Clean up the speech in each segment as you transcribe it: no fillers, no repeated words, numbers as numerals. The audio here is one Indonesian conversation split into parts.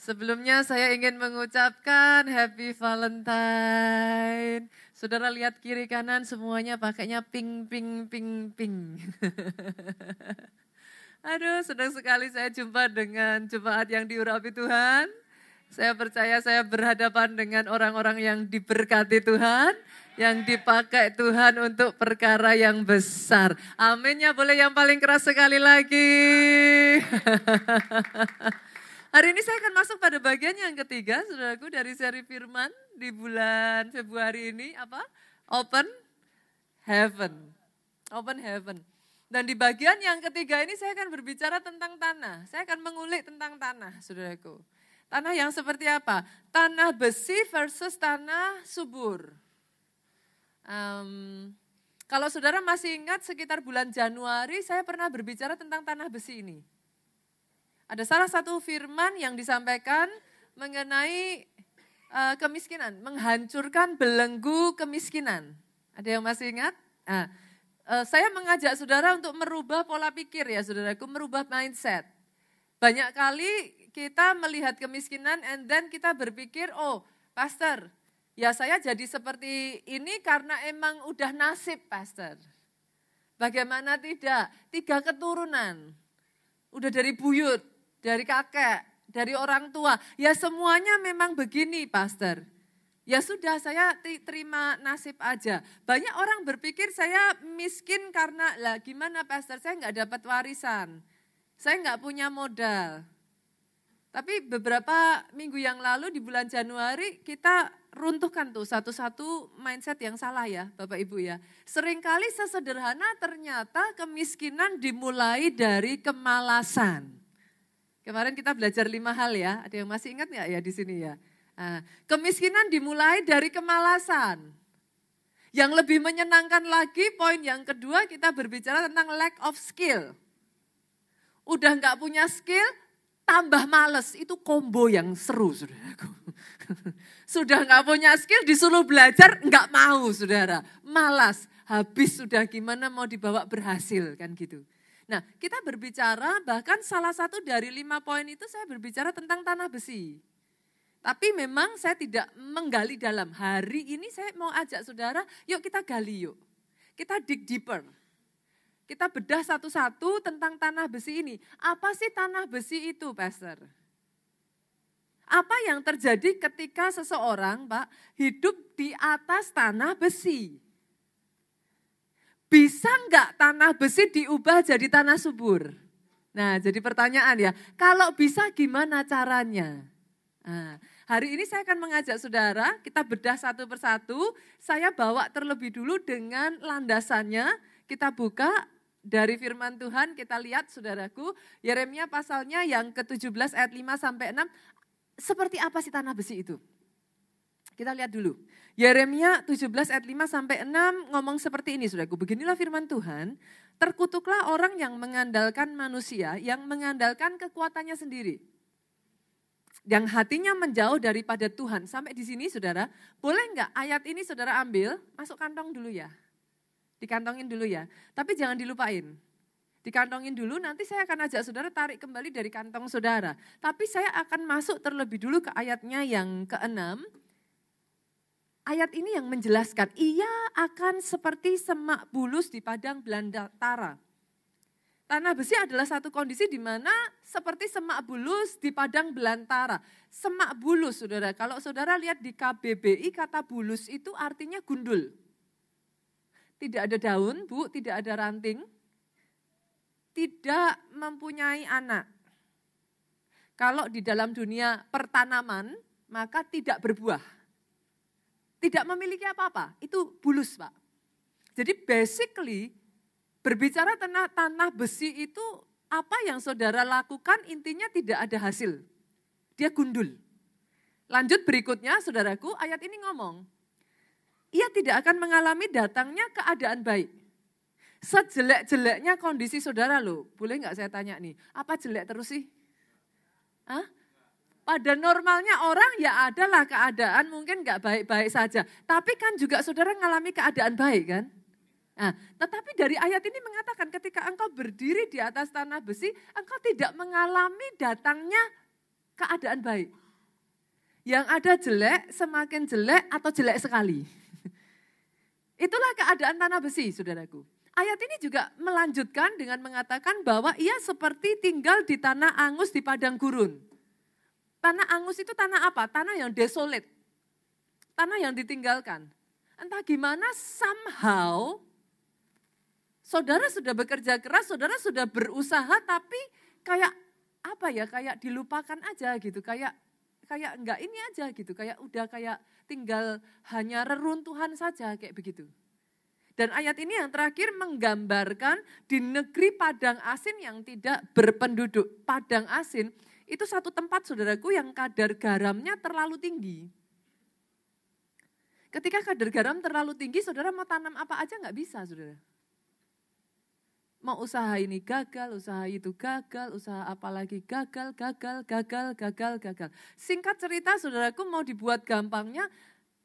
Sebelumnya saya ingin mengucapkan Happy Valentine. Saudara lihat kiri kanan semuanya pakainya pink, pink, pink, pink. Aduh, senang sekali saya jumpa dengan jemaat yang diurapi Tuhan. Saya percaya saya berhadapan dengan orang-orang yang diberkati Tuhan, yang dipakai Tuhan untuk perkara yang besar. Aminnya boleh yang paling keras sekali lagi. Hari ini saya akan masuk pada bagian yang ketiga, saudaraku, dari seri firman di bulan Februari ini, apa? Open Heaven. Open Heaven. Dan di bagian yang ketiga ini saya akan berbicara tentang tanah. Saya akan mengulik tentang tanah, saudaraku. Tanah yang seperti apa? Tanah besi versus tanah subur. Kalau saudara masih ingat sekitar bulan Januari saya pernah berbicara tentang tanah besi ini. Ada salah satu firman yang disampaikan mengenai kemiskinan, menghancurkan belenggu kemiskinan. Ada yang masih ingat? Saya mengajak saudara untuk merubah pola pikir ya saudaraku, merubah mindset. Banyak kali kita melihat kemiskinan and then kita berpikir, oh pastor, ya saya jadi seperti ini karena emang udah nasib pastor. Bagaimana tidak? 3 keturunan, udah dari buyut, dari kakek, dari orang tua. Ya semuanya memang begini pastor. Ya sudah saya terima nasib aja. Banyak orang berpikir saya miskin karena, lah gimana pastor saya nggak dapat warisan. Saya nggak punya modal. Tapi beberapa minggu yang lalu di bulan Januari kita runtuhkan tuh satu-satu mindset yang salah ya Bapak Ibu ya. Seringkali sesederhana ternyata kemiskinan dimulai dari kemalasan. Kemarin kita belajar 5 hal ya, ada yang masih ingat nggak ya di sini ya? Kemiskinan dimulai dari kemalasan. Yang lebih menyenangkan lagi poin yang kedua kita berbicara tentang lack of skill. Udah nggak punya skill, tambah males, itu combo yang seru saudaraku. Sudah nggak punya skill, disuruh belajar, nggak mau saudara. Malas, habis sudah gimana mau dibawa berhasil kan gitu. Nah kita berbicara bahkan salah satu dari 5 poin itu saya berbicara tentang tanah besi. Tapi memang saya tidak menggali dalam. Hari ini saya mau ajak saudara, yuk kita gali yuk. Kita dig deeper. Kita bedah satu-satu tentang tanah besi ini. Apa sih tanah besi itu, Pastor? Apa yang terjadi ketika seseorang, Pak, hidup di atas tanah besi? Bisa enggak tanah besi diubah jadi tanah subur? Nah, jadi pertanyaan ya, kalau bisa gimana caranya? Nah, hari ini saya akan mengajak saudara, kita bedah satu persatu. Saya bawa terlebih dulu dengan landasannya, kita buka dari firman Tuhan, kita lihat saudaraku, Yeremia pasalnya yang ke-17 ayat 5 sampai 6, seperti apa sih tanah besi itu? Kita lihat dulu. Yeremia 17 ayat 5 sampai 6 ngomong seperti ini saudaraku, beginilah firman Tuhan, terkutuklah orang yang mengandalkan manusia, yang mengandalkan kekuatannya sendiri. Yang hatinya menjauh daripada Tuhan. Sampai di sini saudara, boleh enggak ayat ini saudara ambil, masuk kantong dulu ya. Dikantongin dulu ya, tapi jangan dilupain. Dikantongin dulu, nanti saya akan ajak saudara tarik kembali dari kantong saudara. Tapi saya akan masuk terlebih dulu ke ayatnya yang ke-6. Ayat ini yang menjelaskan, ia akan seperti semak bulus di padang belantara. Tanah besi adalah satu kondisi di mana seperti semak bulus di padang belantara. Semak bulus saudara, kalau saudara lihat di KBBI kata bulus itu artinya gundul. Tidak ada daun, Bu, tidak ada ranting, tidak mempunyai anak. Kalau di dalam dunia pertanaman, maka tidak berbuah. Tidak memiliki apa-apa, itu bulus, Pak. Jadi basically, berbicara tentang tanah besi itu, apa yang saudara lakukan intinya tidak ada hasil. Dia gundul. Lanjut berikutnya, saudaraku, ayat ini ngomong, ia tidak akan mengalami datangnya keadaan baik. Sejelek-jeleknya kondisi saudara loh. Boleh nggak saya tanya nih, apa jelek terus sih? Hah? Pada normalnya orang ya adalah keadaan mungkin nggak baik-baik saja. Tapi kan juga saudara mengalami keadaan baik kan? Nah, tetapi dari ayat ini mengatakan ketika engkau berdiri di atas tanah besi, engkau tidak mengalami datangnya keadaan baik. Yang ada jelek, semakin jelek atau jelek sekali. Itulah keadaan tanah besi, saudaraku. Ayat ini juga melanjutkan dengan mengatakan bahwa ia seperti tinggal di tanah angus di padang gurun. Tanah angus itu tanah apa? Tanah yang desolate. Tanah yang ditinggalkan. Entah gimana somehow saudara sudah bekerja keras, saudara sudah berusaha tapi kayak apa ya? Kayak dilupakan aja gitu. Kayak enggak ini aja gitu. Kayak udah kayak tinggal hanya reruntuhan saja kayak begitu. Dan ayat ini yang terakhir menggambarkan di negeri padang asin yang tidak berpenduduk. Padang asin itu satu tempat saudaraku yang kadar garamnya terlalu tinggi. Ketika kadar garam terlalu tinggi, saudara mau tanam apa aja nggak bisa, saudara. Mau usaha ini gagal, usaha itu gagal, usaha apa lagi gagal. Singkat cerita saudaraku, mau dibuat gampangnya,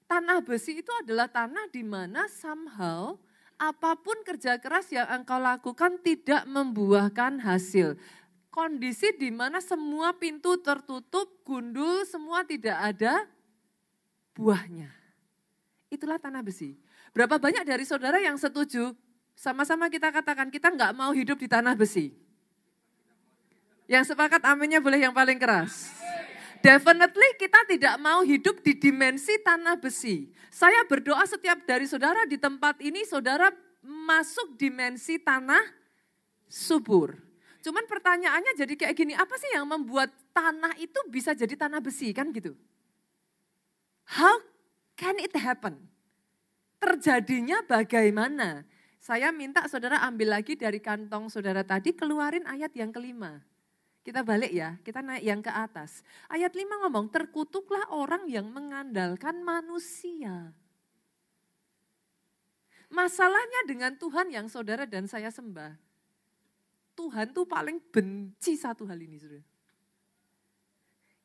tanah besi itu adalah tanah di mana somehow apapun kerja keras yang engkau lakukan tidak membuahkan hasil. Kondisi di mana semua pintu tertutup, gundul, semua tidak ada buahnya. Itulah tanah besi. Berapa banyak dari saudara yang setuju? Sama-sama kita katakan kita nggak mau hidup di tanah besi. Yang sepakat aminnya boleh yang paling keras. Definitely kita tidak mau hidup di dimensi tanah besi. Saya berdoa setiap dari saudara di tempat ini, saudara masuk dimensi tanah subur. Cuman pertanyaannya jadi kayak gini, apa sih yang membuat tanah itu bisa jadi tanah besi kan gitu? How can it happen? Terjadinya bagaimana? Saya minta saudara ambil lagi dari kantong saudara tadi, keluarin ayat yang kelima. Kita balik ya, kita naik yang ke atas. Ayat 5 ngomong, terkutuklah orang yang mengandalkan manusia. Masalahnya dengan Tuhan yang saudara dan saya sembah. Tuhan tuh paling benci satu hal ini, saudara.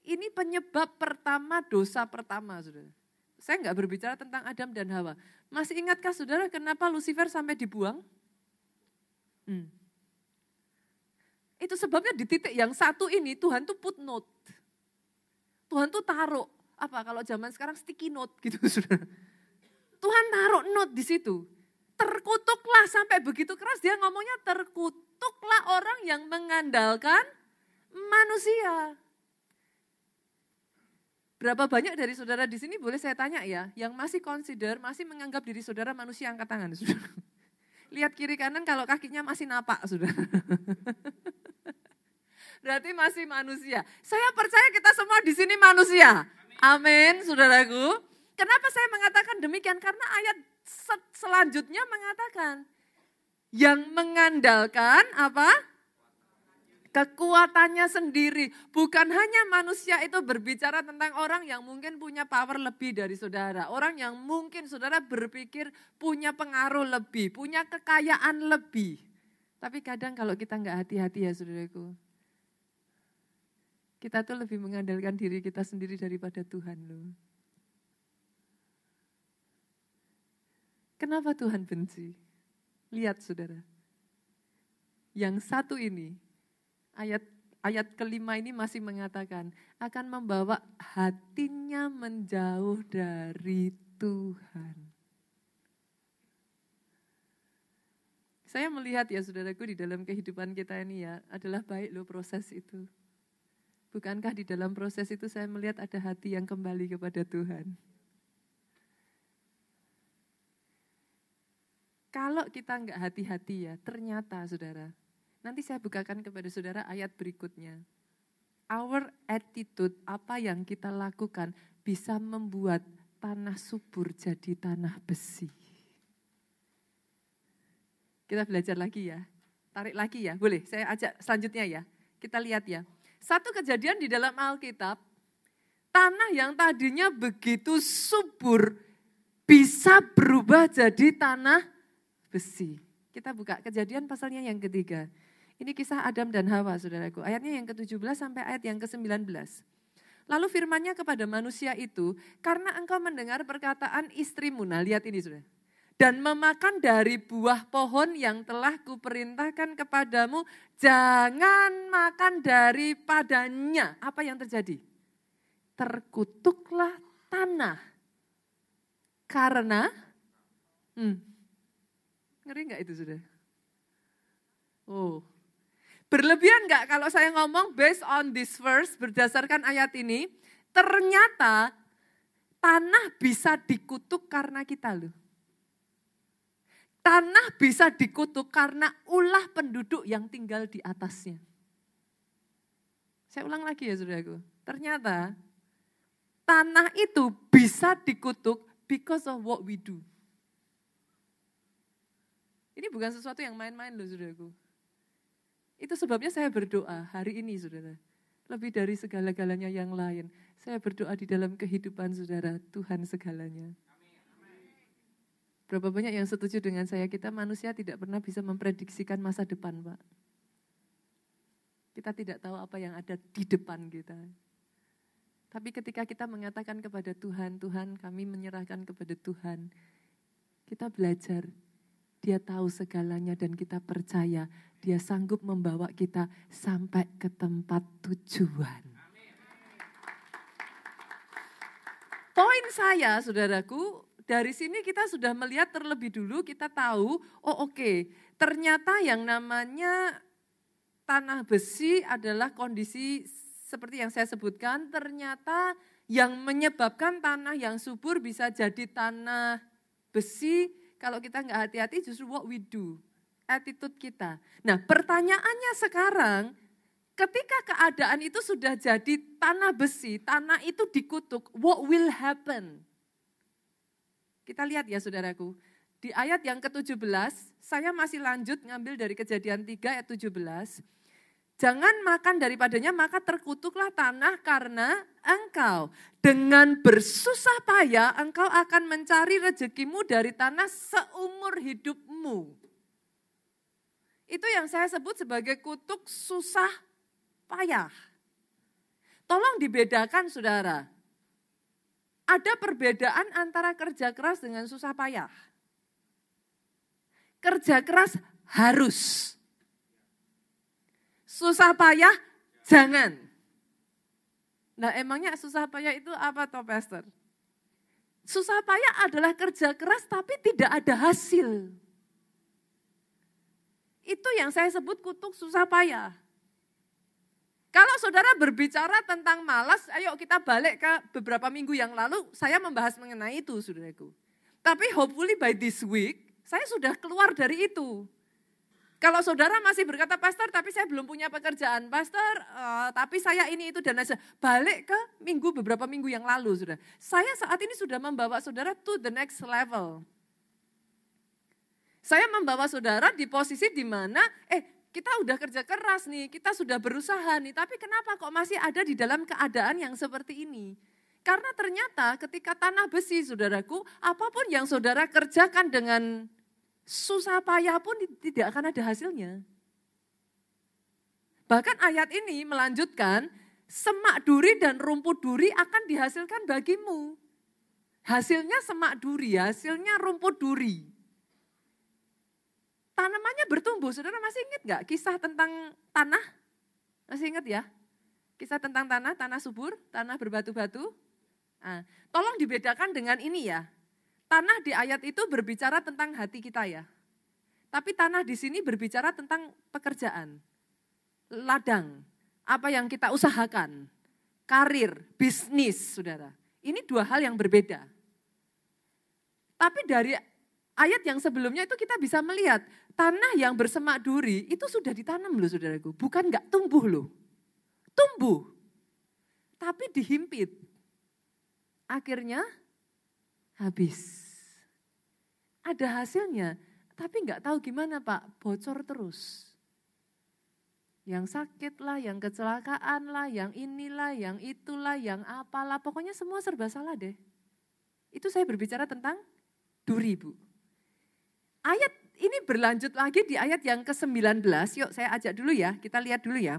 Ini penyebab pertama, dosa pertama, saudara. Saya enggak berbicara tentang Adam dan Hawa. Masih ingatkah saudara kenapa Lucifer sampai dibuang? Itu sebabnya di titik yang satu ini Tuhan tuh put note. Tuhan tuh taruh, apa kalau zaman sekarang sticky note gitu saudara. Tuhan taruh note di situ. Terkutuklah sampai begitu keras dia ngomongnya, terkutuklah orang yang mengandalkan manusia. Berapa banyak dari saudara di sini boleh saya tanya ya, yang masih consider, masih menganggap diri saudara manusia, angkat tangan saudara. Lihat kiri kanan kalau kakinya masih napak saudara. Berarti masih manusia. Saya percaya kita semua di sini manusia. Amin, saudaraku. Kenapa saya mengatakan demikian? Karena ayat selanjutnya mengatakan yang mengandalkan apa? Kekuatannya sendiri. Bukan hanya manusia itu berbicara tentang orang yang mungkin punya power lebih dari saudara. Orang yang mungkin saudara berpikir punya pengaruh lebih, punya kekayaan lebih. Tapi kadang kalau kita nggak hati-hati ya saudaraku, kita tuh lebih mengandalkan diri kita sendiri daripada Tuhan loh. Kenapa Tuhan benci? Lihat saudara. Yang satu ini, ayat kelima ini masih mengatakan, akan membawa hatinya menjauh dari Tuhan. Saya melihat ya saudaraku di dalam kehidupan kita ini ya, adalah baik loh proses itu. Bukankah di dalam proses itu saya melihat ada hati yang kembali kepada Tuhan. Kalau kita enggak hati-hati ya, ternyata saudara, nanti saya bukakan kepada saudara ayat berikutnya. Our attitude, apa yang kita lakukan bisa membuat tanah subur jadi tanah besi. Kita belajar lagi ya, tarik lagi ya, boleh saya ajak selanjutnya ya. Kita lihat ya, satu kejadian di dalam Alkitab, tanah yang tadinya begitu subur bisa berubah jadi tanah besi. Kita buka Kejadian pasalnya yang ketiga. Ini kisah Adam dan Hawa, saudaraku. Ayatnya yang ke-17 sampai ayat yang ke-19. Lalu firman-Nya kepada manusia itu, karena engkau mendengar perkataan istrimu. Nah, lihat ini, saudara. dan memakan dari buah pohon yang telah kuperintahkan kepadamu, jangan makan daripadanya. Apa yang terjadi? Terkutuklah tanah. Karena, ngeri nggak itu sudah? Oh, berlebihan nggak kalau saya ngomong based on this verse, berdasarkan ayat ini, ternyata tanah bisa dikutuk karena kita loh. Tanah bisa dikutuk karena ulah penduduk yang tinggal di atasnya. Saya ulang lagi ya saudaraku. Ternyata tanah itu bisa dikutuk because of what we do. Ini bukan sesuatu yang main-main loh saudaraku. Itu sebabnya saya berdoa hari ini saudara. Lebih dari segala-galanya yang lain. Saya berdoa di dalam kehidupan saudara, Tuhan segalanya. Berapa banyak yang setuju dengan saya, kita manusia tidak pernah bisa memprediksikan masa depan, Pak. Kita tidak tahu apa yang ada di depan kita. Tapi ketika kita mengatakan kepada Tuhan, Tuhan kami menyerahkan kepada Tuhan, kita belajar, Dia tahu segalanya dan kita percaya, Dia sanggup membawa kita sampai ke tempat tujuan. Poin saya, saudaraku, dari sini kita sudah melihat terlebih dulu, kita tahu, ternyata yang namanya tanah besi adalah kondisi seperti yang saya sebutkan, ternyata yang menyebabkan tanah yang subur bisa jadi tanah besi, kalau kita nggak hati-hati justru what we do, attitude kita. Nah pertanyaannya sekarang, ketika keadaan itu sudah jadi tanah besi, tanah itu dikutuk, what will happen? Kita lihat ya saudaraku, di ayat yang ke-17, saya masih lanjut ngambil dari Kejadian 3 ayat 17. Jangan makan daripadanya, maka terkutuklah tanah karena engkau. Dengan bersusah payah, engkau akan mencari rezekimu dari tanah seumur hidupmu. Itu yang saya sebut sebagai kutuk susah payah. Tolong dibedakan saudara. Ada perbedaan antara kerja keras dengan susah payah. Kerja keras harus. Susah payah jangan. Nah emangnya susah payah itu apa toh Pastor? Susah payah adalah kerja keras tapi tidak ada hasil. Itu yang saya sebut kutuk susah payah. Kalau saudara berbicara tentang malas, ayo kita balik ke beberapa minggu yang lalu, saya membahas mengenai itu, saudaraku. Tapi hopefully by this week, saya sudah keluar dari itu. Kalau saudara masih berkata, Pastor, tapi saya belum punya pekerjaan. Pastor, tapi saya ini, itu, dan lain-lain. Balik ke beberapa minggu yang lalu, saudara. Saya saat ini sudah membawa saudara to the next level. Saya membawa saudara di posisi di mana, kita udah kerja keras nih, kita sudah berusaha nih, tapi kenapa kok masih ada di dalam keadaan yang seperti ini? Karena ternyata ketika tanah besi, saudaraku, apapun yang saudara kerjakan dengan susah payah pun tidak akan ada hasilnya. Bahkan ayat ini melanjutkan, semak duri dan rumput duri akan dihasilkan bagimu. Hasilnya semak duri, hasilnya rumput duri. Tanamannya bertumbuh, saudara masih ingat gak kisah tentang tanah? Masih ingat ya? Kisah tentang tanah subur, tanah berbatu-batu. Nah, tolong dibedakan dengan ini ya. Tanah di ayat itu berbicara tentang hati kita ya. Tapi tanah di sini berbicara tentang pekerjaan. Ladang, apa yang kita usahakan. Karir, bisnis, saudara. Ini dua hal yang berbeda. Tapi dari ayat yang sebelumnya itu kita bisa melihat tanah yang bersemak duri itu sudah ditanam loh saudaraku. Bukan gak tumbuh loh. Tumbuh. Tapi dihimpit. Akhirnya habis. Ada hasilnya. Tapi gak tahu gimana Pak. Bocor terus. Yang sakit lah, yang kecelakaan lah, yang inilah, yang itulah, yang apalah. Pokoknya semua serba salah deh. Itu saya berbicara tentang duri Bu. Ayat ini berlanjut lagi di ayat yang ke-19, yuk saya ajak dulu ya, kita lihat dulu ya.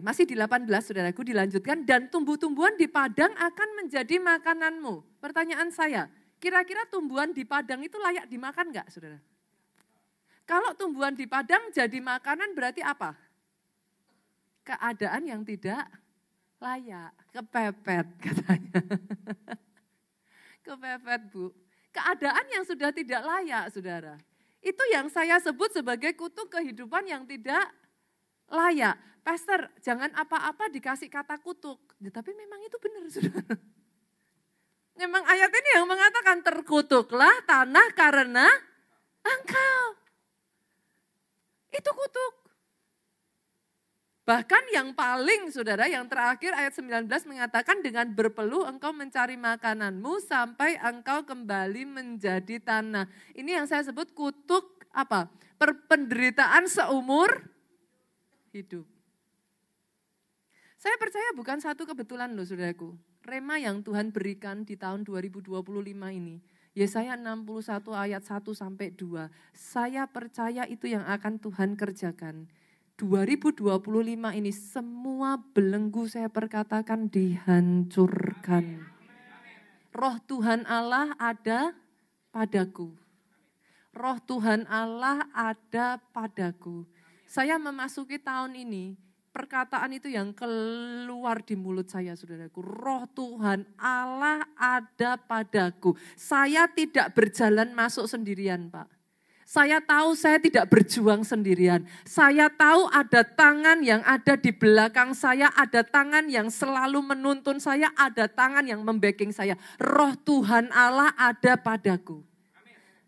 Masih di 18 saudaraku dilanjutkan, dan tumbuh-tumbuhan di padang akan menjadi makananmu. Pertanyaan saya, Kira-kira tumbuhan di padang itu layak dimakan enggak, saudara? Kalau tumbuhan di padang jadi makanan berarti apa? Keadaan yang tidak layak, kepepet katanya. Kepepet, Bu. Keadaan yang sudah tidak layak, saudara. Itu yang saya sebut sebagai kutuk kehidupan yang tidak layak. Pastor, jangan apa-apa dikasih kata kutuk. Ya, tapi memang itu benar, saudara. Memang ayat ini yang mengatakan terkutuklah tanah karena engkau. Itu kutuk. Bahkan yang paling saudara, yang terakhir ayat 19 mengatakan dengan berpeluh engkau mencari makananmu sampai engkau kembali menjadi tanah. Ini yang saya sebut kutuk apa? Penderitaan seumur hidup. Saya percaya bukan satu kebetulan loh saudaraku. Rema yang Tuhan berikan di tahun 2025 ini. Yesaya 61 ayat 1 sampai 2. Saya percaya itu yang akan Tuhan kerjakan. 2025 ini semua belenggu saya perkatakan dihancurkan. Roh Tuhan Allah ada padaku. Roh Tuhan Allah ada padaku. Saya memasuki tahun ini, perkataan itu yang keluar di mulut saya, saudaraku. Roh Tuhan Allah ada padaku. Saya tidak berjalan masuk sendirian, Pak. Saya tahu saya tidak berjuang sendirian. Saya tahu ada tangan yang ada di belakang saya, ada tangan yang selalu menuntun saya, ada tangan yang membacking saya. Roh Tuhan Allah ada padaku.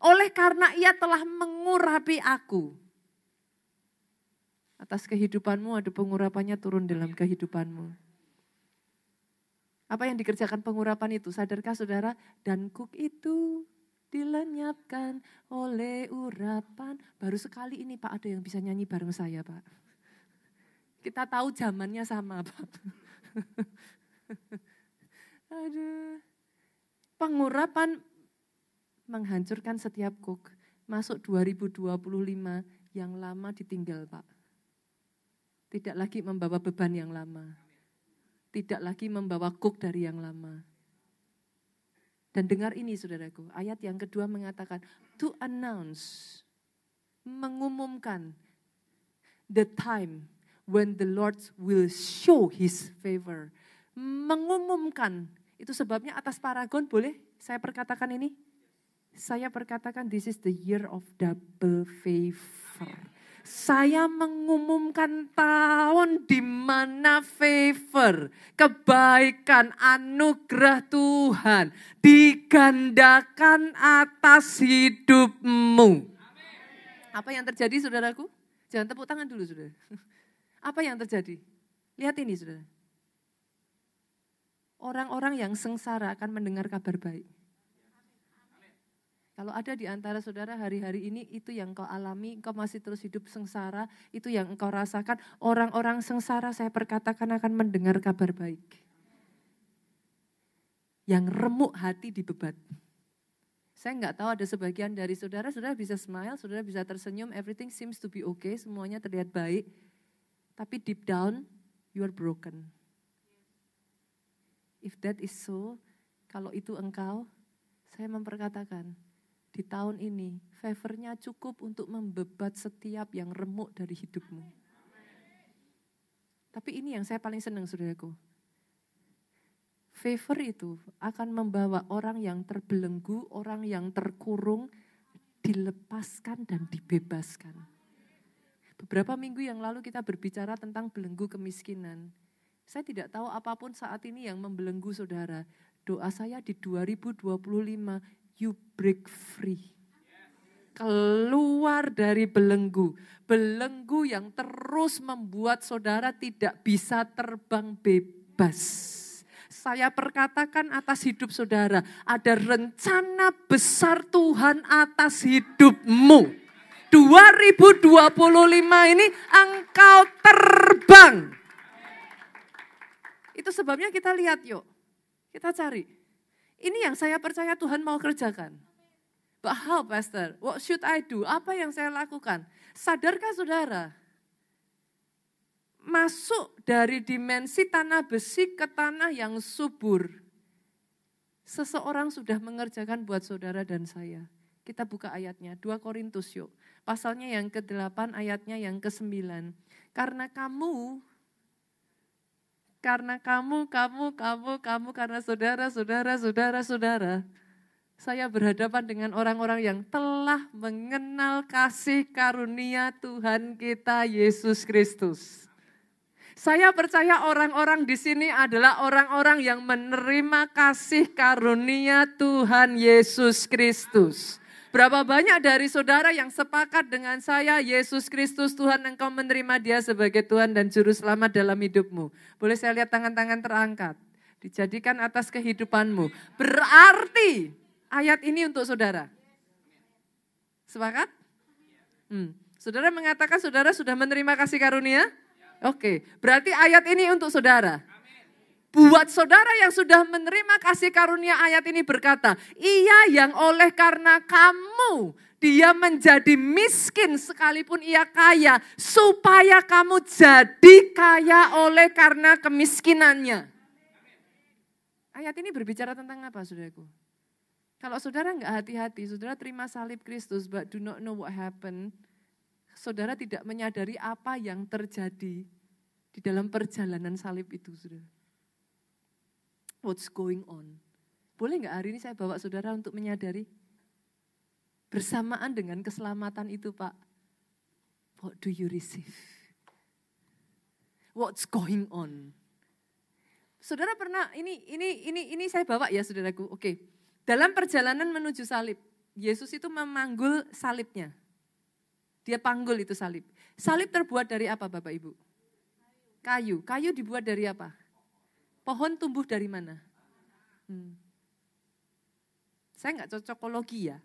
Oleh karena Ia telah mengurapi aku. Atas kehidupanmu ada pengurapannya turun dalam kehidupanmu. Apa yang dikerjakan pengurapan itu? Sadarkah saudara? Dan kuk itu dilenyapkan oleh urapan. Baru sekali ini Pak ada yang bisa nyanyi bareng saya Pak. Kita tahu zamannya sama Pak. Aduh. Pengurapan menghancurkan setiap kuk. Masuk 2025 yang lama ditinggal Pak. Tidak lagi membawa beban yang lama. Tidak lagi membawa kuk dari yang lama. Dan dengar ini saudaraku, ayat yang kedua mengatakan, to announce, mengumumkan the time when the Lord will show His favor. Mengumumkan, itu sebabnya atas paragon boleh saya perkatakan ini? Saya perkatakan this is the year of double favor. Saya mengumumkan tahun di mana favor, kebaikan, anugerah Tuhan digandakan atas hidupmu. Apa yang terjadi saudaraku? Jangan tepuk tangan dulu saudara. Apa yang terjadi? Lihat ini saudara. Orang-orang yang sengsara akan mendengar kabar baik. Kalau ada di antara saudara hari-hari ini itu yang kau alami, engkau masih terus hidup sengsara, itu yang engkau rasakan, orang-orang sengsara saya perkatakan akan mendengar kabar baik. Yang remuk hati dibebat. Saya enggak tahu ada sebagian dari saudara bisa smile, saudara bisa tersenyum, everything seems to be okay, semuanya terlihat baik. Tapi deep down, you are broken. If that is so, kalau itu engkau, saya memperkatakan, di tahun ini, favornya cukup untuk membebat setiap yang remuk dari hidupmu. Tapi ini yang saya paling senang, saudaraku. Favor itu akan membawa orang yang terbelenggu, orang yang terkurung, dilepaskan dan dibebaskan. Beberapa minggu yang lalu kita berbicara tentang belenggu kemiskinan. Saya tidak tahu apapun saat ini yang membelenggu saudara. Doa saya di 2025, you break free. Keluar dari belenggu. Belenggu yang terus membuat saudara tidak bisa terbang bebas. Saya perkatakan atas hidup saudara, ada rencana besar Tuhan atas hidupmu. 2025 ini engkau terbang. Itu sebabnya kita lihat yuk, kita cari. Ini yang saya percaya Tuhan mau kerjakan. But how, Pastor? What should I do? Apa yang saya lakukan? Sadarkah saudara? Masuk dari dimensi tanah besi ke tanah yang subur. Seseorang sudah mengerjakan buat saudara dan saya. Kita buka ayatnya, 2 Korintus yuk. Pasalnya yang ke-8, ayatnya yang ke-9. Karena saudara, saya berhadapan dengan orang-orang yang telah mengenal kasih karunia Tuhan kita Yesus Kristus. Saya percaya orang-orang di sini adalah orang-orang yang menerima kasih karunia Tuhan Yesus Kristus. Berapa banyak dari saudara yang sepakat dengan saya, Yesus Kristus Tuhan, engkau menerima dia sebagai Tuhan dan Juru Selamat dalam hidupmu. Boleh saya lihat tangan-tangan terangkat, dijadikan atas kehidupanmu. Berarti ayat ini untuk saudara. Sepakat? Saudara mengatakan saudara sudah menerima kasih karunia? Oke, berarti ayat ini untuk saudara. Buat saudara yang sudah menerima kasih karunia, ayat ini berkata, ia yang oleh karena kamu, dia menjadi miskin sekalipun ia kaya, supaya kamu jadi kaya oleh karena kemiskinannya. Ayat ini berbicara tentang apa, saudaraku? Kalau saudara enggak hati-hati, saudara terima salib Kristus, but do not know what happened. Saudara tidak menyadari apa yang terjadi di dalam perjalanan salib itu, saudara. What's going on? Boleh enggak hari ini saya bawa saudara untuk menyadari? Bersamaan dengan keselamatan itu, Pak. What do you receive? What's going on? Saudara pernah, ini saya bawa ya saudaraku, oke. Dalam perjalanan menuju salib, Yesus itu memanggul salibnya. Dia panggul itu salib. Salib terbuat dari apa Bapak Ibu? Kayu. Kayu dibuat dari apa? Pohon tumbuh dari mana? Saya enggak cocokologi ya.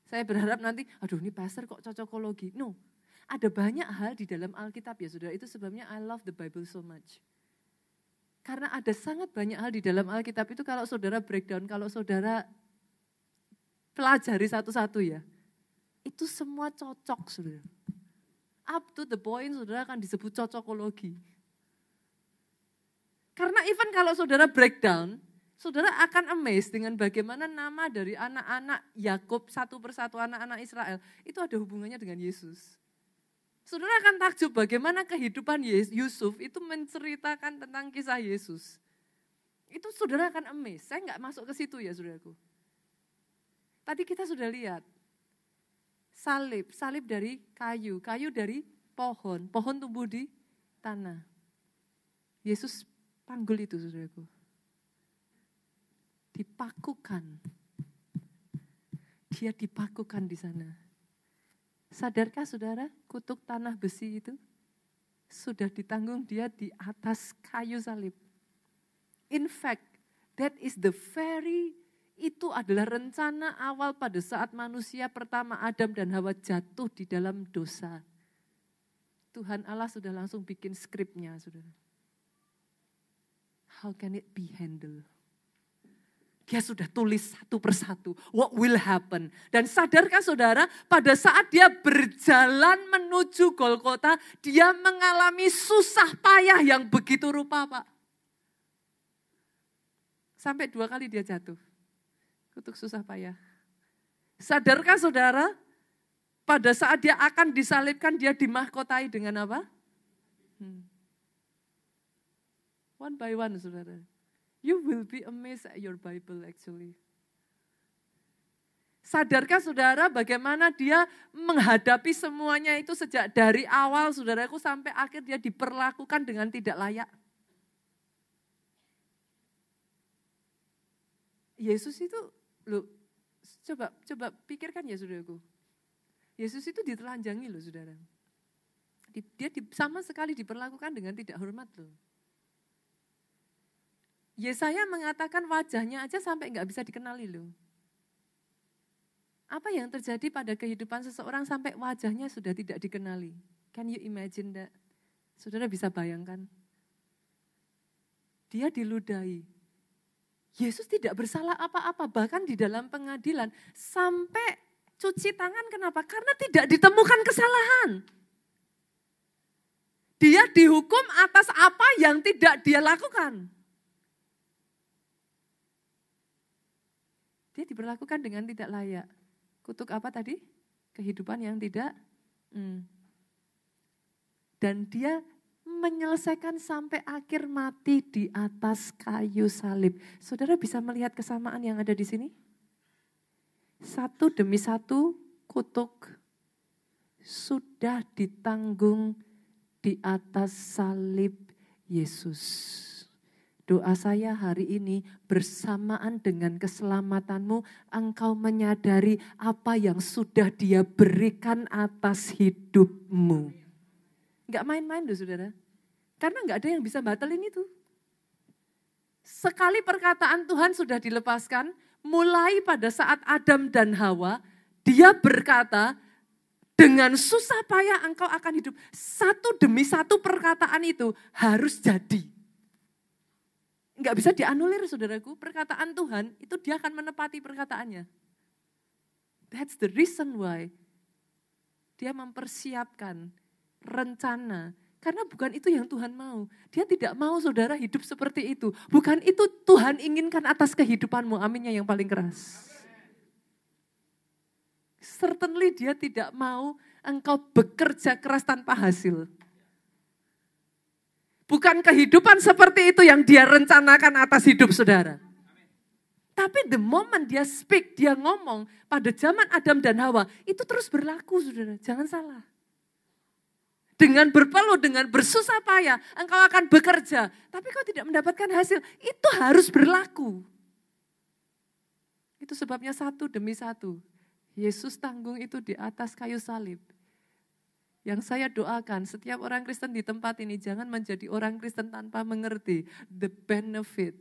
Saya berharap nanti, aduh ini pastor kok cocokologi. No, ada banyak hal di dalam Alkitab ya saudara. Itu sebabnya I love the Bible so much. Karena ada sangat banyak hal di dalam Alkitab itu kalau saudara breakdown, kalau saudara pelajari satu-satu ya. Itu semua cocok, saudara. Up to the point, saudara akan disebut cocokologi. Karena even kalau saudara breakdown, saudara akan amazed dengan bagaimana nama dari anak-anak Yakub, satu persatu anak-anak Israel, itu ada hubungannya dengan Yesus. Saudara akan takjub bagaimana kehidupan Yusuf itu menceritakan tentang kisah Yesus. Itu saudara akan amazed. Saya enggak masuk ke situ ya, saudaraku. Tadi kita sudah lihat. Salib dari kayu dari pohon tumbuh di tanah. Yesus panggul itu saudaraku. Dipakukan. Dia dipakukan di sana. Sadarkah saudara, kutuk tanah besi itu sudah ditanggung dia di atas kayu salib. In fact, that is the very itu adalah rencana awal pada saat manusia pertama Adam dan Hawa jatuh di dalam dosa. Tuhan Allah sudah langsung bikin skripnya, saudara. How can it be handled? Dia sudah tulis satu persatu, what will happen. Dan sadarkah saudara, pada saat dia berjalan menuju Golgota, dia mengalami susah payah yang begitu rupa, Pak. Sampai 2 kali dia jatuh. Kutuk susah payah. Sadarkah saudara, pada saat dia akan disalibkan, dia dimahkotai dengan apa? One by one, saudara. You will be amazed at your Bible actually. Sadarkah saudara bagaimana dia menghadapi semuanya itu sejak dari awal saudaraku sampai akhir dia diperlakukan dengan tidak layak. Yesus itu, loh, coba pikirkan ya saudaraku. Yesus itu ditelanjangi loh saudara. Dia sama sekali diperlakukan dengan tidak hormat loh. Yesaya mengatakan wajahnya aja sampai nggak bisa dikenali loh. Apa yang terjadi pada kehidupan seseorang sampai wajahnya sudah tidak dikenali? Can you imagine that? Saudara bisa bayangkan? Dia diludahi. Yesus tidak bersalah apa-apa, bahkan di dalam pengadilan sampai cuci tangan, kenapa? Karena tidak ditemukan kesalahan. Dia dihukum atas apa yang tidak dia lakukan. dia diperlakukan dengan tidak layak. Kutuk apa tadi? Kehidupan yang tidak. Dan dia menyelesaikan sampai akhir mati di atas kayu salib. Saudara bisa melihat kesamaan yang ada di sini? Satu demi satu kutuk sudah ditanggung di atas salib Yesus. Doa saya hari ini bersamaan dengan keselamatanmu, engkau menyadari apa yang sudah Dia berikan atas hidupmu. Enggak main-main loh saudara, karena enggak ada yang bisa batalin itu. Sekali perkataan Tuhan sudah dilepaskan, mulai pada saat Adam dan Hawa, Dia berkata, dengan susah payah engkau akan hidup. Satu demi satu perkataan itu harus jadi. Enggak bisa dianulir saudaraku, perkataan Tuhan itu dia akan menepati perkataannya. That's the reason why dia mempersiapkan rencana. Karena bukan itu yang Tuhan mau. Dia tidak mau saudara hidup seperti itu. Bukan itu Tuhan inginkan atas kehidupanmu. Aminnya yang paling keras. Certainly dia tidak mau engkau bekerja keras tanpa hasil. Bukan kehidupan seperti itu yang dia rencanakan atas hidup saudara. Tapi the moment dia speak, dia ngomong pada zaman Adam dan Hawa, itu terus berlaku saudara, jangan salah. Dengan berpeluh, dengan bersusah payah, engkau akan bekerja. Tapi kau tidak mendapatkan hasil, itu harus berlaku. Itu sebabnya satu demi satu. Yesus tanggung itu di atas kayu salib. Yang saya doakan setiap orang Kristen di tempat ini jangan menjadi orang Kristen tanpa mengerti the benefit.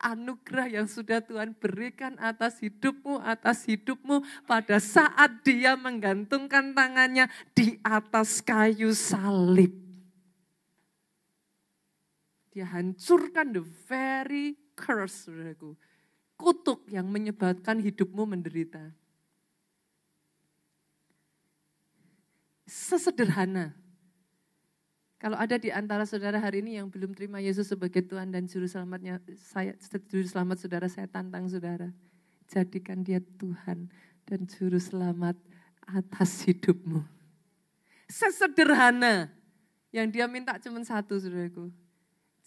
Anugerah yang sudah Tuhan berikan atas hidupmu pada saat dia menggantungkan tangannya di atas kayu salib. Dia hancurkan the very curse, saudaraku. Kutuk yang menyebabkan hidupmu menderita. Sesederhana. Kalau ada di antara saudara hari ini yang belum terima Yesus sebagai Tuhan dan Juru Selamat saudara, saya tantang saudara. Jadikan dia Tuhan dan Juru Selamat atas hidupmu. Sesederhana. Yang dia minta cuma satu saudaraku.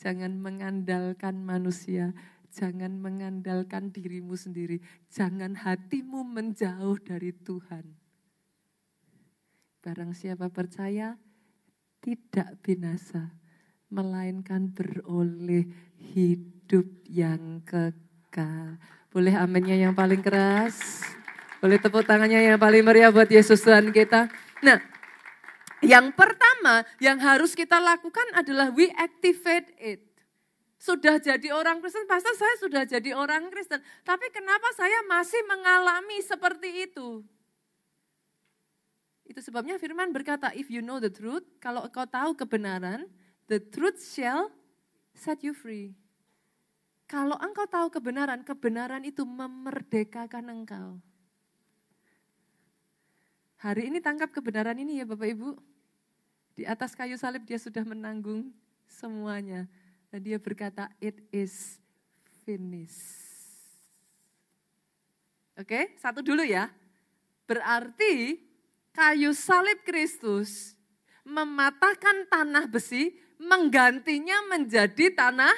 Jangan mengandalkan manusia. Jangan mengandalkan dirimu sendiri. Jangan hatimu menjauh dari Tuhan. Barang siapa percaya, tidak binasa, melainkan beroleh hidup yang kekal. Boleh aminnya yang paling keras? Boleh tepuk tangannya yang paling meriah buat Yesus Tuhan kita? Nah, yang pertama yang harus kita lakukan adalah we activate it. Sudah jadi orang Kristen, pastor saya sudah jadi orang Kristen. Tapi kenapa saya masih mengalami seperti itu? Itu sebabnya firman berkata, if you know the truth, kalau engkau tahu kebenaran, the truth shall set you free. Kalau engkau tahu kebenaran, kebenaran itu memerdekakan engkau. Hari ini tangkap kebenaran ini ya Bapak Ibu. Di atas kayu salib dia sudah menanggung semuanya. Dan dia berkata, it is finished. Oke, satu dulu ya. Berarti kayu salib Kristus mematahkan tanah besi, menggantinya menjadi tanah.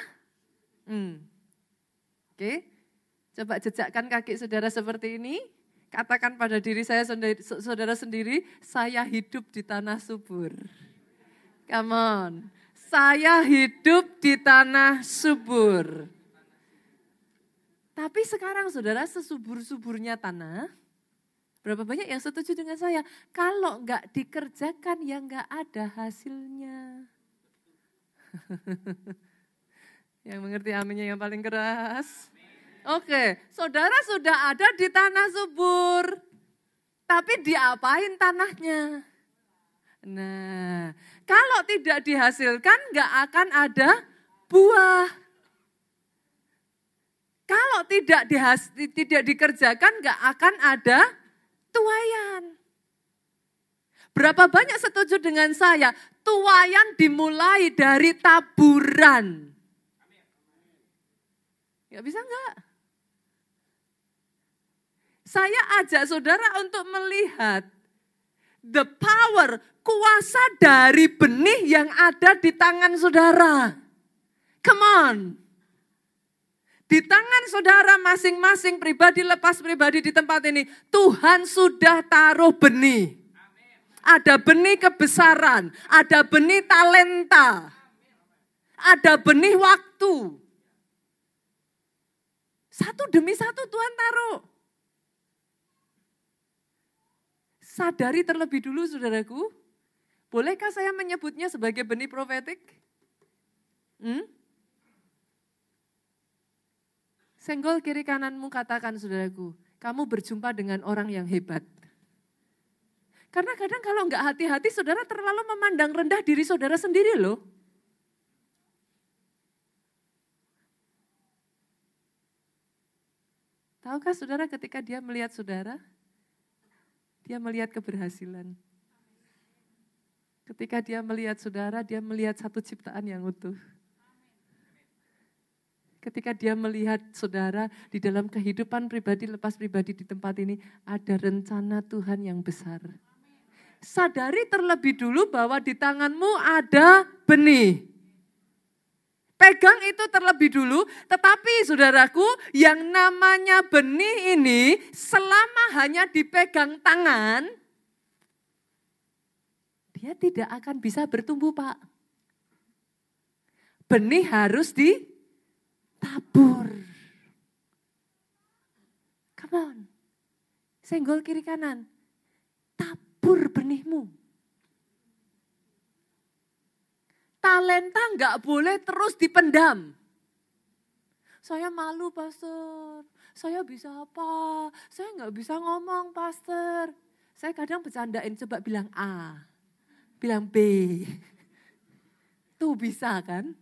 Oke, coba jejakkan kaki saudara seperti ini. Katakan pada diri saya saudara sendiri, saya hidup di tanah subur. Come on, saya hidup di tanah subur. Tapi sekarang saudara sesubur-suburnya tanah, berapa banyak yang setuju dengan saya? Kalau enggak dikerjakan ya enggak ada hasilnya. Yang mengerti aminnya yang paling keras. Oke, saudara sudah ada di tanah subur. Tapi diapain tanahnya? Nah, kalau tidak dihasilkan enggak akan ada buah. Kalau tidak dikerjakan enggak akan ada tuaian. Berapa banyak setuju dengan saya? Tuaian dimulai dari taburan. Gak bisa enggak? Saya ajak saudara untuk melihat the power, kuasa dari benih yang ada di tangan saudara. Come on. Di tangan saudara masing-masing pribadi lepas pribadi di tempat ini, Tuhan sudah taruh benih. Ada benih kebesaran, ada benih talenta, ada benih waktu. Satu demi satu Tuhan taruh. Sadari terlebih dulu saudaraku, bolehkah saya menyebutnya sebagai benih profetik? Senggol kiri kananmu katakan saudaraku, kamu berjumpa dengan orang yang hebat. Karena kadang kalau enggak hati-hati saudara terlalu memandang rendah diri saudara sendiri loh. Tahukah saudara ketika dia melihat saudara, dia melihat keberhasilan. Ketika dia melihat saudara, dia melihat satu ciptaan yang utuh. Ketika dia melihat saudara di dalam kehidupan pribadi lepas pribadi di tempat ini, ada rencana Tuhan yang besar. Sadari terlebih dulu bahwa di tanganmu ada benih. Pegang itu terlebih dulu, tetapi saudaraku yang namanya benih ini selama hanya dipegang tangan, dia tidak akan bisa bertumbuh Pak. Benih harus ditabur. Come on, senggol kiri kanan, tabur benihmu. Talenta enggak boleh terus dipendam. Saya malu pastor, saya bisa apa? Saya enggak bisa ngomong pastor. Saya kadang bercandain, coba bilang A, bilang B. Tuh bisa kan?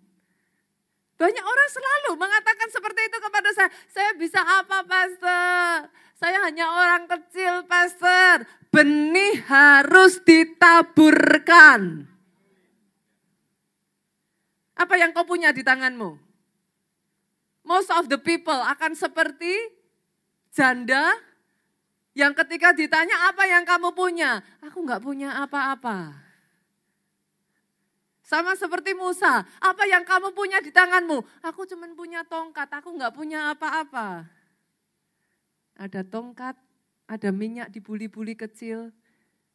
Banyak orang selalu mengatakan seperti itu kepada saya. Saya bisa apa pastor? Saya hanya orang kecil pastor. Benih harus ditaburkan. Apa yang kau punya di tanganmu? Most of the people akan seperti janda yang ketika ditanya apa yang kamu punya? Aku enggak punya apa-apa. Sama seperti Musa, apa yang kamu punya di tanganmu? Aku cuma punya tongkat, aku enggak punya apa-apa. Ada tongkat, ada minyak di buli-buli kecil.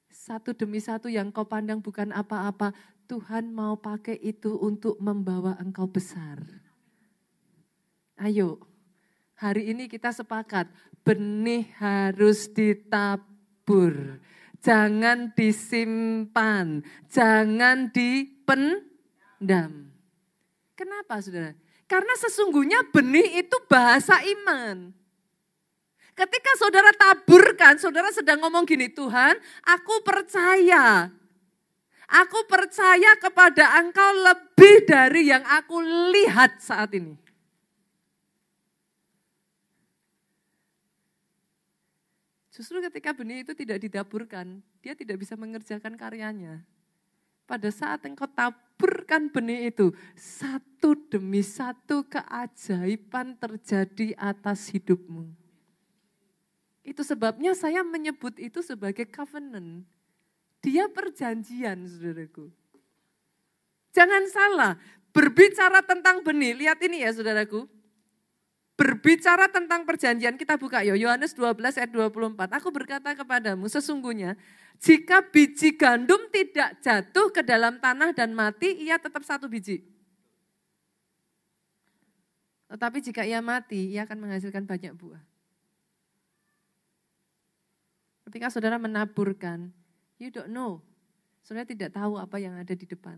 Satu demi satu yang kau pandang bukan apa-apa. Tuhan mau pakai itu untuk membawa engkau besar. Ayo, hari ini kita sepakat, benih harus ditabur. Jangan disimpan, jangan dipendam. Kenapa saudara? Karena sesungguhnya benih itu bahasa iman. Ketika saudara taburkan, saudara sedang ngomong gini, Tuhan aku percaya. Aku percaya kepada engkau lebih dari yang aku lihat saat ini. Justru ketika benih itu tidak ditaburkan, dia tidak bisa mengerjakan karyanya. Pada saat engkau taburkan benih itu, satu demi satu keajaiban terjadi atas hidupmu. Itu sebabnya saya menyebut itu sebagai covenant. Dia perjanjian, saudaraku. Jangan salah, berbicara tentang benih, lihat ini ya saudaraku. Berbicara tentang perjanjian, kita buka ya, Yohanes 12 ayat 24. Aku berkata kepadamu, sesungguhnya jika biji gandum tidak jatuh ke dalam tanah dan mati, ia tetap satu biji. Tetapi jika ia mati, ia akan menghasilkan banyak buah. Ketika saudara menaburkan, you don't know. Saudara tidak tahu apa yang ada di depan.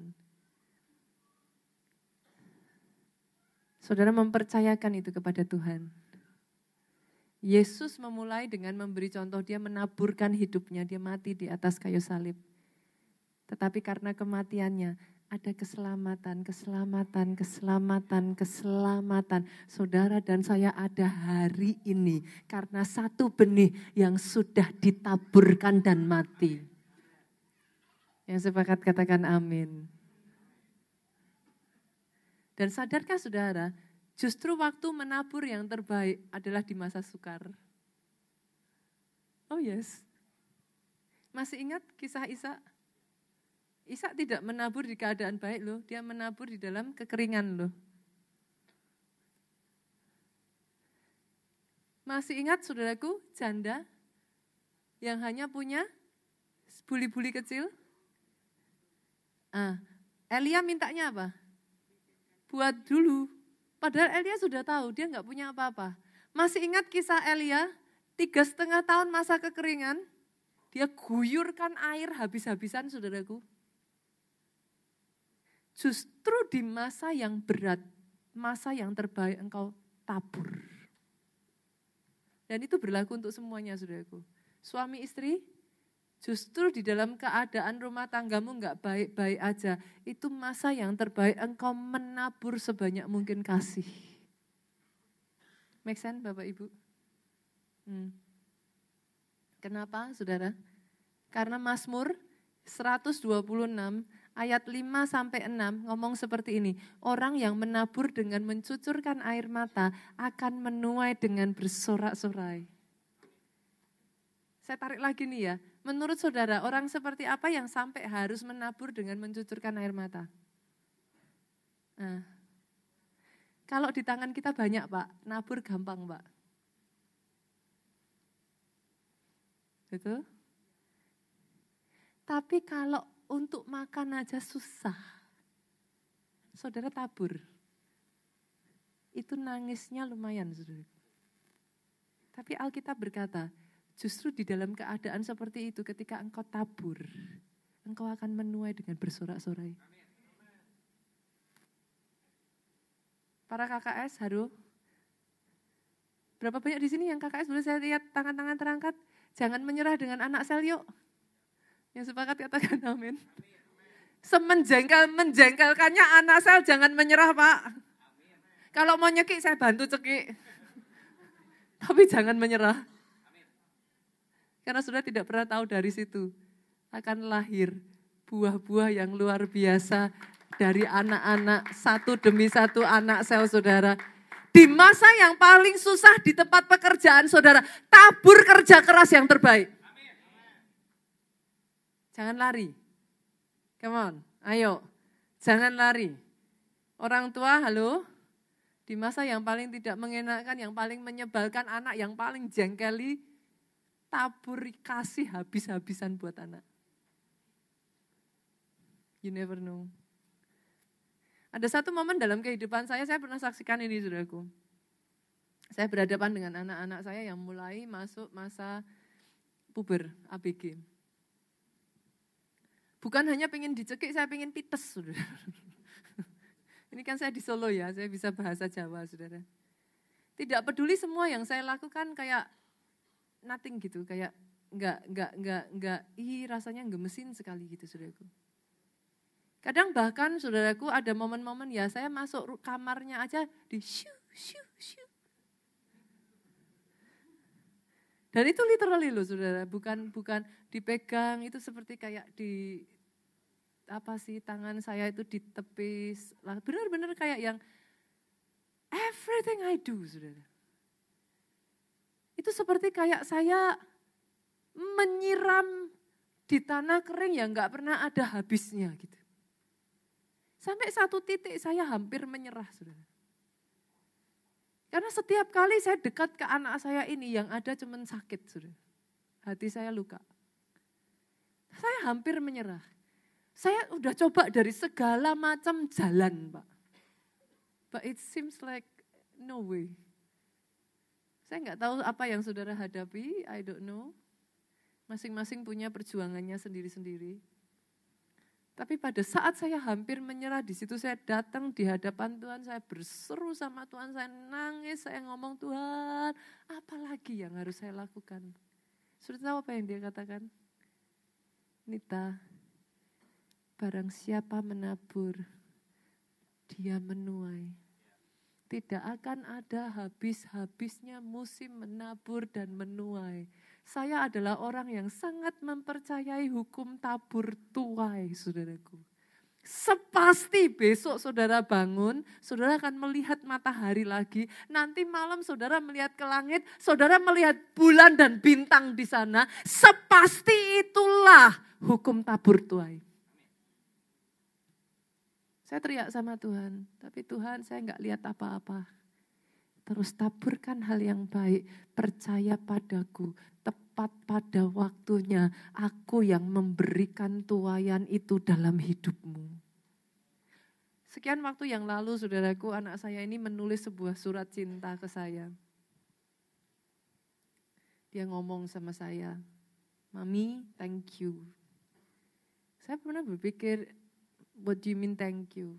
Saudara mempercayakan itu kepada Tuhan. Yesus memulai dengan memberi contoh, dia menaburkan hidupnya, dia mati di atas kayu salib. Tetapi karena kematiannya, ada keselamatan, keselamatan, keselamatan, keselamatan. Saudara dan saya ada hari ini karena satu benih yang sudah ditaburkan dan mati. Yang sepakat katakan amin. Dan sadarkah saudara, justru waktu menabur yang terbaik adalah di masa sukar. Oh yes. Masih ingat kisah Ishak? Ishak tidak menabur di keadaan baik loh, dia menabur di dalam kekeringan loh. Masih ingat saudaraku, janda yang hanya punya buli-buli kecil? Elia mintanya apa? Buat dulu. Padahal Elia sudah tahu, dia nggak punya apa-apa. Masih ingat kisah Elia? 3,5 tahun masa kekeringan, dia guyurkan air habis-habisan saudaraku. Justru di masa yang berat, masa yang terbaik engkau tabur. Dan itu berlaku untuk semuanya saudaraku. Suami istri, justru di dalam keadaan rumah tanggamu enggak baik-baik aja, itu masa yang terbaik engkau menabur sebanyak mungkin kasih. Make sense Bapak Ibu? Kenapa saudara? Karena Mazmur 126 ayat 5-6 ngomong seperti ini. Orang yang menabur dengan mencucurkan air mata akan menuai dengan bersorak-sorai. Saya tarik lagi nih ya. Menurut saudara, orang seperti apa yang sampai harus menabur dengan mencucurkan air mata? Kalau di tangan kita banyak Pak, nabur gampang Pak. Betul? Tapi kalau untuk makan aja susah, saudara tabur. Itu nangisnya lumayan saudara. Tapi Alkitab berkata, justru di dalam keadaan seperti itu ketika engkau tabur, engkau akan menuai dengan bersorak-sorai. Para KKS, haru. Berapa banyak di sini yang KKS boleh saya lihat tangan-tangan terangkat? Jangan menyerah dengan anak sel yuk. Yang sepakat katakan amin. Menjengkelkannya anak sel jangan menyerah Pak. Kalau mau nyekik saya bantu cekik. Tapi jangan menyerah. Karena sudah tidak pernah tahu dari situ akan lahir buah-buah yang luar biasa dari anak-anak satu demi satu anak sel saudara. Di masa yang paling susah di tempat pekerjaan saudara, tabur kerja keras yang terbaik. Jangan lari. Come on, ayo. Jangan lari. Orang tua, halo. Di masa yang paling tidak mengenakan, yang paling menyebalkan anak, yang paling jengkeli, tabur kasih habis-habisan buat anak. You never know. Ada satu momen dalam kehidupan saya pernah saksikan ini saudaraku. Saya berhadapan dengan anak-anak saya yang mulai masuk masa puber, ABG. Bukan hanya pengen dicekik, saya pengen pites, saudara. Ini kan saya di Solo ya, saya bisa bahasa Jawa, saudara. Tidak peduli semua yang saya lakukan kayak nothing gitu, kayak enggak, rasanya gemesin sekali gitu, saudaraku. Kadang bahkan, saudaraku, ada momen-momen ya, saya masuk kamarnya aja di shoo. Dan itu literally loh, saudara, bukan dipegang, itu seperti kayak di tangan saya itu ditepis, benar-benar kayak yang everything I do, saudara. Itu seperti kayak saya menyiram di tanah kering yang nggak pernah ada habisnya gitu. Sampai satu titik saya hampir menyerah, saudara. Karena setiap kali saya dekat ke anak saya ini yang ada cuman sakit, saudara. Hati saya luka. Saya hampir menyerah. Saya udah coba dari segala macam jalan, Pak. But it seems like no way. Saya nggak tahu apa yang saudara hadapi, I don't know. Masing-masing punya perjuangannya sendiri-sendiri. Tapi pada saat saya hampir menyerah, di situ saya datang di hadapan Tuhan, saya berseru sama Tuhan, saya nangis, saya ngomong, Tuhan, apa lagi yang harus saya lakukan? Sudah tahu apa yang dia katakan? Nita, barang siapa menabur, dia menuai. Tidak akan ada habis-habisnya musim menabur dan menuai. Saya adalah orang yang sangat mempercayai hukum tabur tuai, saudaraku. Sepasti besok saudara bangun, saudara akan melihat matahari lagi. Nanti malam saudara melihat ke langit, saudara melihat bulan dan bintang di sana. Sepasti itulah hukum tabur tuai. Saya teriak sama Tuhan, tapi Tuhan saya enggak lihat apa-apa. Terus taburkan hal yang baik, percaya padaku. Tepat pada waktunya, aku yang memberikan tuaian itu dalam hidupmu. Sekian waktu yang lalu, saudaraku, anak saya ini menulis sebuah surat cinta ke saya. Dia ngomong sama saya, Mami, thank you. Saya pernah berpikir, what do you mean thank you?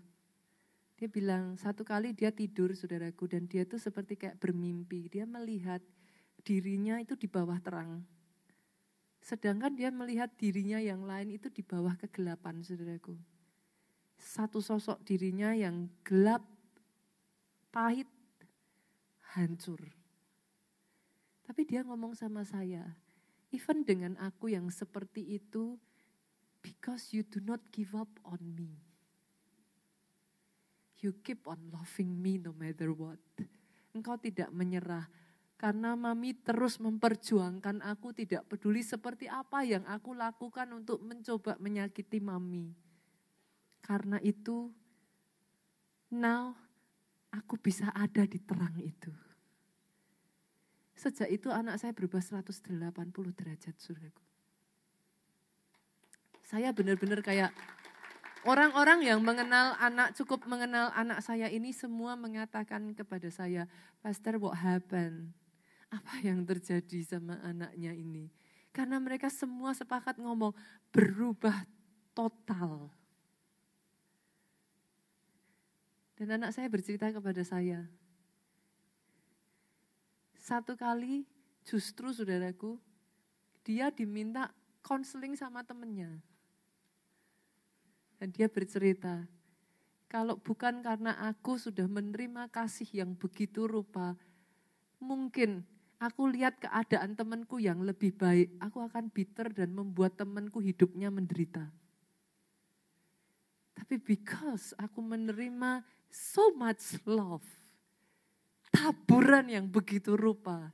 Dia bilang, satu kali dia tidur, saudaraku, dan dia tuh seperti kayak bermimpi. Dia melihat dirinya itu di bawah terang. Sedangkan dia melihat dirinya yang lain itu di bawah kegelapan, saudaraku. Satu sosok dirinya yang gelap, pahit, hancur. Tapi dia ngomong sama saya, even dengan aku yang seperti itu, because you do not give up on me. You keep on loving me no matter what. Engkau tidak menyerah. Karena Mami terus memperjuangkan aku, tidak peduli seperti apa yang aku lakukan untuk mencoba menyakiti Mami. Karena itu, now aku bisa ada di terang itu. Sejak itu anak saya berubah 180 derajat, saudaraku. Saya benar-benar kayak orang-orang yang cukup mengenal anak saya ini semua mengatakan kepada saya, Pastor, what happened? Apa yang terjadi sama anaknya ini? Karena mereka semua sepakat ngomong, berubah total. Dan anak saya bercerita kepada saya, satu kali justru saudaraku, dia diminta konseling sama temennya. Dan dia bercerita, kalau bukan karena aku sudah menerima kasih yang begitu rupa, mungkin aku lihat keadaan temanku yang lebih baik, aku akan bitter dan membuat temanku hidupnya menderita. Tapi because aku menerima so much love, taburan yang begitu rupa,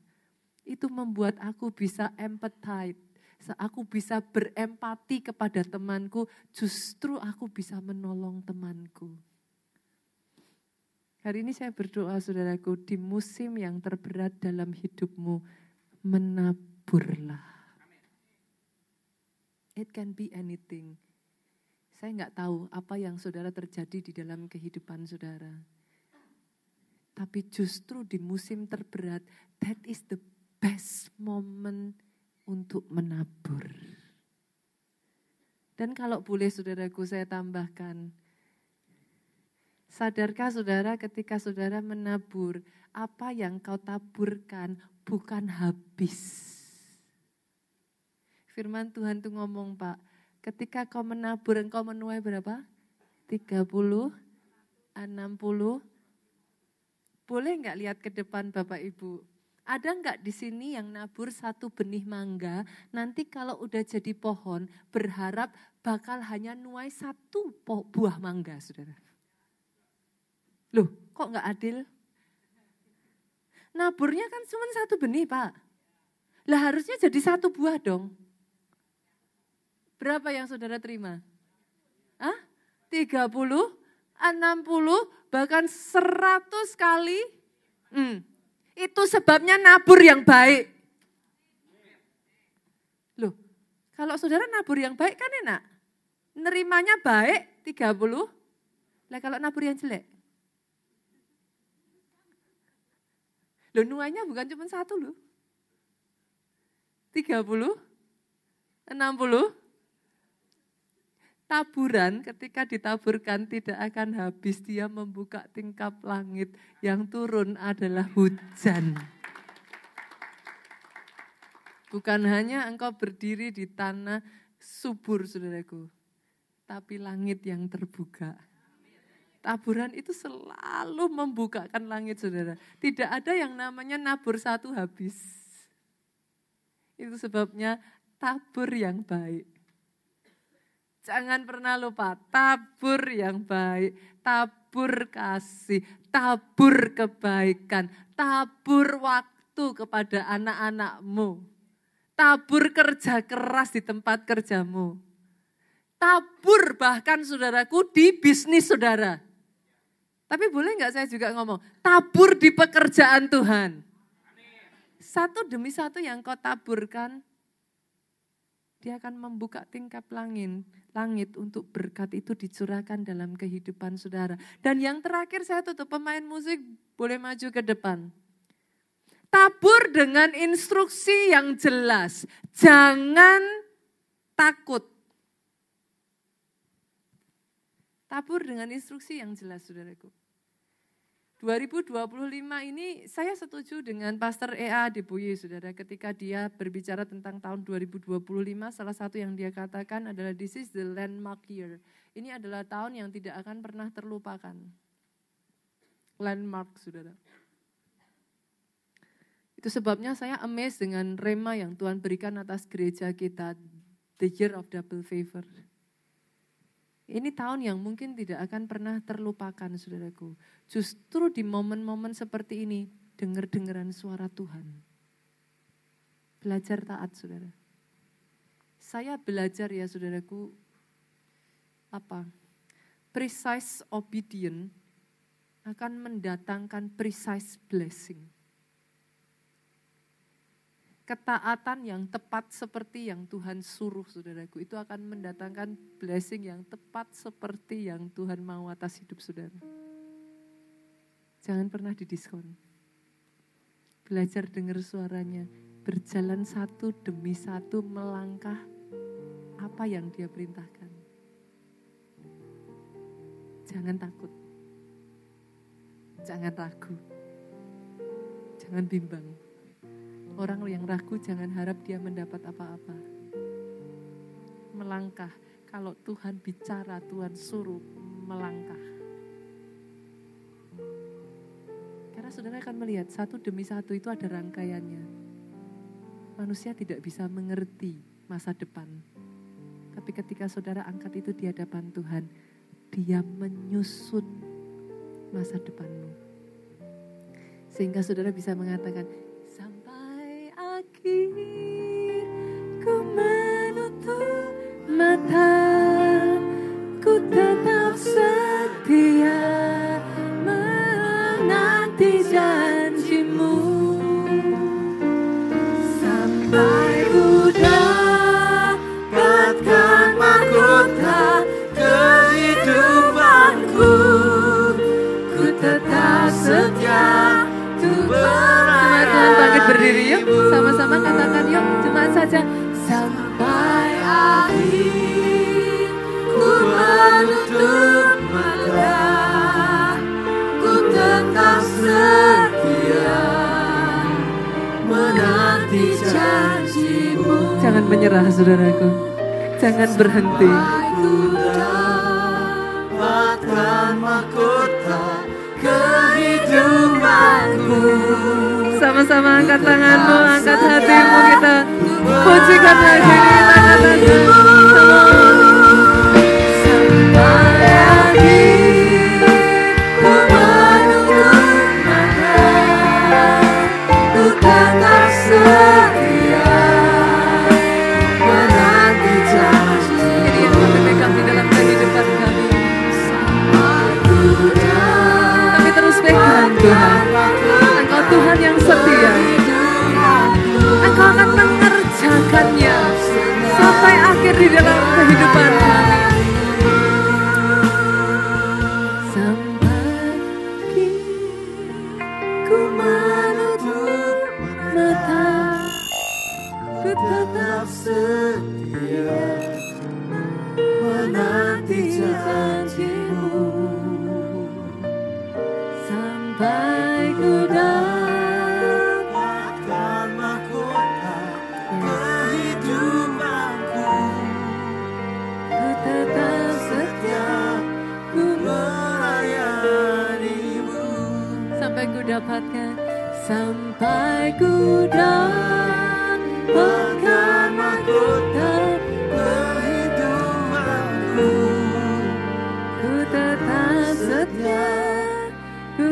itu membuat aku bisa empathize, aku bisa berempati kepada temanku, justru aku bisa menolong temanku. Hari ini saya berdoa, saudaraku, di musim yang terberat dalam hidupmu, menaburlah. It can be anything. Saya enggak tahu apa yang saudara terjadi di dalam kehidupan saudara. Tapi justru di musim terberat, that is the best moment untuk menabur. Dan kalau boleh saudaraku saya tambahkan, sadarkah saudara ketika saudara menabur, apa yang kau taburkan bukan habis. Firman Tuhan tuh ngomong, Pak, ketika kau menabur, engkau menuai berapa? 30, 60. Boleh enggak lihat ke depan Bapak Ibu? Ada enggak di sini yang nabur satu benih mangga, nanti kalau udah jadi pohon, berharap bakal hanya nuai satu buah mangga, saudara? Loh, kok enggak adil? Naburnya kan cuma satu benih, Pak. Lah harusnya jadi satu buah dong. Berapa yang saudara terima? 30, 60, bahkan 100 kali. Itu sebabnya nabur yang baik. Loh, kalau saudara nabur yang baik kan enak. Nerimanya baik 30, lah kalau nabur yang jelek. Loh, nuainya bukan cuma satu loh. 30, 60. Taburan ketika ditaburkan tidak akan habis, dia membuka tingkap langit, yang turun adalah hujan. Bukan hanya engkau berdiri di tanah subur, saudaraku, tapi langit yang terbuka. Taburan itu selalu membukakan langit, saudara. Tidak ada yang namanya nabur satu habis. Itu sebabnya tabur yang baik. Jangan pernah lupa, tabur yang baik, tabur kasih, tabur kebaikan, tabur waktu kepada anak-anakmu, tabur kerja keras di tempat kerjamu, tabur bahkan saudaraku di bisnis saudara. Tapi boleh nggak saya juga ngomong, tabur di pekerjaan Tuhan. Satu demi satu yang kau taburkan, Dia akan membuka tingkap langit untuk berkat itu dicurahkan dalam kehidupan saudara. Dan yang terakhir saya tutup, pemain musik boleh maju ke depan. Tabur dengan instruksi yang jelas, jangan takut. Tabur dengan instruksi yang jelas, saudaraku. 2025 ini saya setuju dengan Pastor E.A. Deboye, saudara. Ketika dia berbicara tentang tahun 2025, salah satu yang dia katakan adalah this is the landmark year. Ini adalah tahun yang tidak akan pernah terlupakan. Landmark, saudara. Itu sebabnya saya amazed dengan rema yang Tuhan berikan atas gereja kita, the year of double favor. Ini tahun yang mungkin tidak akan pernah terlupakan, saudaraku. Justru di momen-momen seperti ini, dengar-dengaran suara Tuhan. Belajar taat, saudara. Saya belajar ya, saudaraku, precise obedience akan mendatangkan precise blessing. Ketaatan yang tepat seperti yang Tuhan suruh, saudaraku, itu akan mendatangkan blessing yang tepat seperti yang Tuhan mau atas hidup saudara. Jangan pernah didiskon. Belajar dengar suaranya, berjalan satu demi satu melangkah apa yang Dia perintahkan. Jangan takut. Jangan ragu. Jangan bimbang. Orang yang ragu jangan harap dia mendapat apa-apa. Melangkah, kalau Tuhan bicara, Tuhan suruh melangkah. Karena saudara akan melihat satu demi satu itu ada rangkaiannya. Manusia tidak bisa mengerti masa depan. Tapi ketika saudara angkat itu di hadapan Tuhan, Dia menyusun masa depanmu. Sehingga saudara bisa mengatakan, ku menutup mata, ku tetap setia menanti janji-Mu sampai ku dapatkan mahkota kehidupanku. Ku tetap setia untuk Tuhan bangkit berdiri yuk, sama-sama katakan yuk, jemaat saja. Sampai akhir ku menutup mata, ku tetap setia menanti janji-Mu. Jangan menyerah, saudaraku, jangan berhenti. Ku dapatkan mahkota kehidupanku. Sama-sama angkat tanganmu, angkat hatimu, kita pujikan lagi, angkat tanganmu. Sampai akhir ku menutup mata, ku tetap setia menanti janji. Ini yang kami pegang di dalam kehidupan kami. Kami terus pegang Tuhan. Engkau Tuhan yang setia. Engkau akan mengerjakannya sampai akhir di dalam kehidupan kami. Sampai ku menutup mata, ku tetap setia menanti janji-Mu. Sampai ku dapatkan mahkota kehidupanku. Ku tetap setia, ku melayani-Mu. Sampai ku dapatkan, sampai ku dapatkan mahkota kehidupanku. setia ku